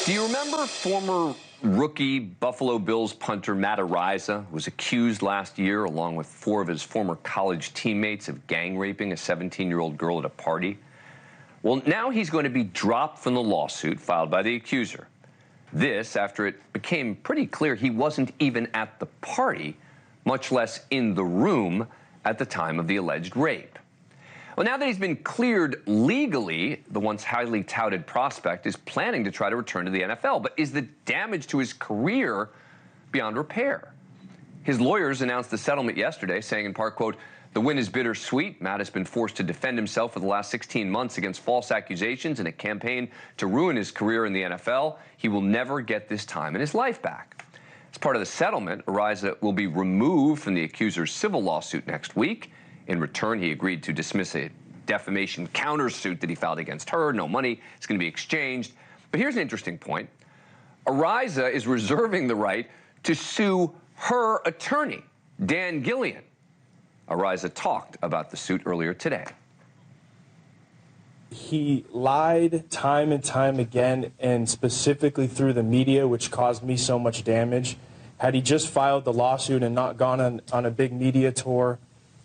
Do you remember former rookie Buffalo Bills punter Matt Araiza, who was accused last year, along with 4 of his former college teammates, of gang raping a 17-year-old girl at a party? Well, now he's going to be dropped from the lawsuit filed by the accuser. This after it became pretty clear he wasn't even at the party, much less in the room at the time of the alleged rape. Well, now that he's been cleared legally, the once highly touted prospect is planning to try to return to the NFL. But is the damage to his career beyond repair? His lawyers announced the settlement yesterday, saying in part, quote, "The win is bittersweet. Matt has been forced to defend himself for the last 16 months against false accusations in a campaign to ruin his career in the NFL. He will never get this time in his life back." As part of the settlement, Araiza will be removed from the accuser's civil lawsuit next week. In return, he agreed to dismiss a defamation countersuit that he filed against her. No money is going to be exchanged. But here's an interesting point. Araiza is reserving the right to sue her attorney, Dan Gillian. Araiza talked about the suit earlier today. He lied time and time again, and specifically through the media, which caused me so much damage. Had he just filed the lawsuit and not gone on a big media tour,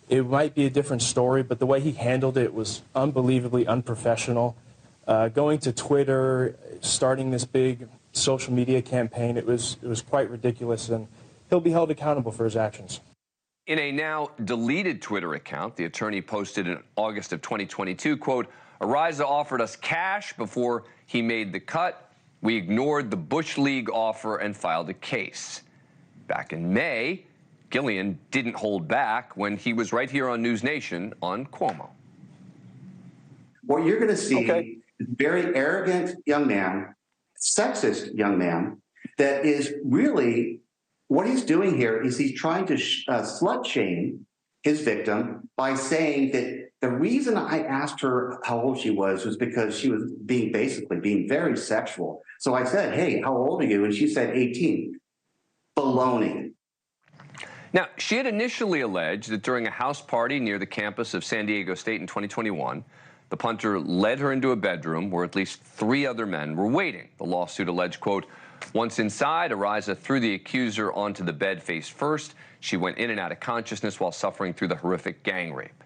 it might be a different story, but the way he handled it was unbelievably unprofessional. Going to Twitter, starting this big social media campaign, it was quite ridiculous, and he'll be held accountable for his actions. In a now deleted Twitter account, the attorney posted in August of 2022, quote, "Araiza offered us cash before he made the cut. We ignored the Bush League offer and filed a case." Back in May, Gillian didn't hold back when he was right here on NewsNation on Cuomo. What you're going to see is a very arrogant young man, sexist young man, that is really, what he's doing here is he's trying to slut shame his victim by saying that the reason I asked her how old she was because she was basically being very sexual. So I said, "Hey, how old are you?" And she said 18. Baloney. Now, she had initially alleged that during a house party near the campus of San Diego State in 2021, the punter led her into a bedroom where at least 3 other men were waiting. The lawsuit alleged, quote, "Once inside, Araiza threw the accuser onto the bed face first. She went in and out of consciousness while suffering through the horrific gang rape,"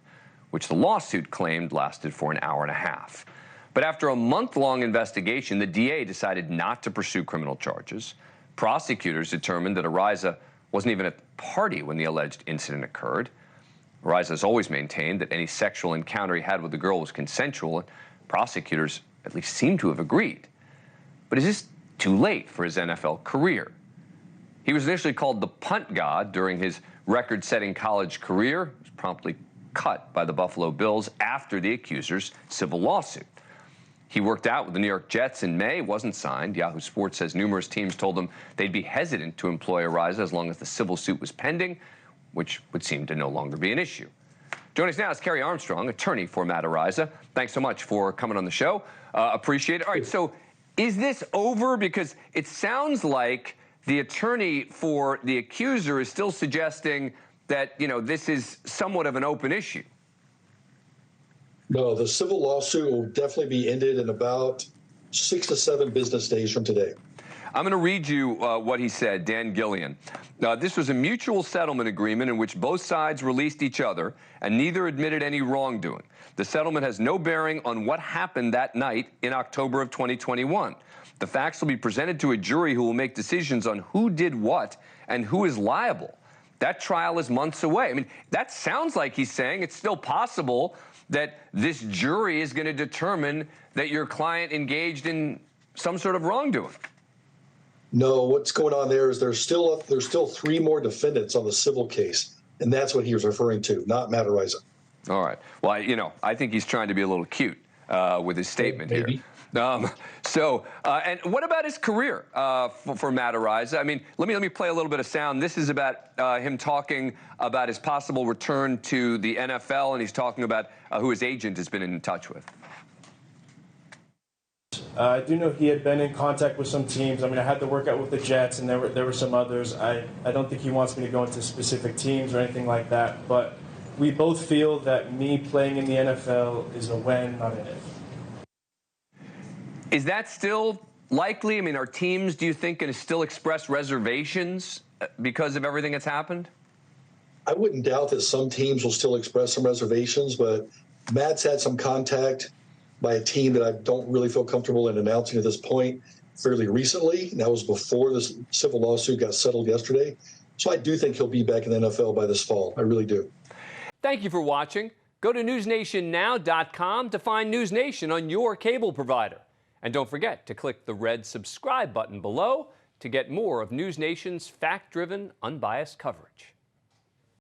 which the lawsuit claimed lasted for an hour and a half. But after a month-long investigation, the DA decided not to pursue criminal charges. Prosecutors determined that Araiza wasn't even at the party when the alleged incident occurred. Araiza has always maintained that any sexual encounter he had with the girl was consensual, and prosecutors at least seem to have agreed. But is this too late for his NFL career? He was initially called the punt god during his record-setting college career. He was promptly cut by the Buffalo Bills after the accuser's civil lawsuit. He worked out with the New York Jets in May, wasn't signed. Yahoo Sports says numerous teams told him they'd be hesitant to employ Araiza as long as the civil suit was pending, which would seem to no longer be an issue. Joining us now is Kerry Armstrong, attorney for Matt Araiza. Thanks so much for coming on the show. Appreciate it. All right, so is this over? Because it sounds like the attorney for the accuser is still suggesting that, this is somewhat of an open issue. No, the civil lawsuit will definitely be ended in about 6 to 7 business days from today. I'm going to read you what he said, Dan Gillian. This was a mutual settlement agreement in which both sides released each other and neither admitted any wrongdoing. The settlement has no bearing on what happened that night in October of 2021. The facts will be presented to a jury who will make decisions on who did what and who is liable. That trial is months away. I mean, that sounds like he's saying it's still possible that this jury is going to determine that your client engaged in some sort of wrongdoing. No, what's going on there is there's still 3 more defendants on the civil case, and that's what he was referring to, not Matt Araiza. All right. Well, I think he's trying to be a little cute with his statement here. And what about his career for Matt Araiza? I mean, let me play a little bit of sound. This is about him talking about his possible return to the NFL, and he's talking about who his agent has been in touch with. I do know he had been in contact with some teams. I mean, I had to work out with the Jets, and there were some others. I don't think he wants me to go into specific teams or anything like that, but we both feel that me playing in the NFL is a when, not an if. Is that still likely? I mean, are teams, do you think, going to still express reservations because of everything that's happened? I wouldn't doubt that some teams will still express some reservations, but Matt's had some contact by a team that I don't really feel comfortable in announcing at this point fairly recently. And that was before this civil lawsuit got settled yesterday. So I do think he'll be back in the NFL by this fall. I really do. Thank you for watching. Go to newsnationnow.com to find NewsNation on your cable provider. And don't forget to click the red subscribe button below to get more of NewsNation's fact-driven, unbiased coverage.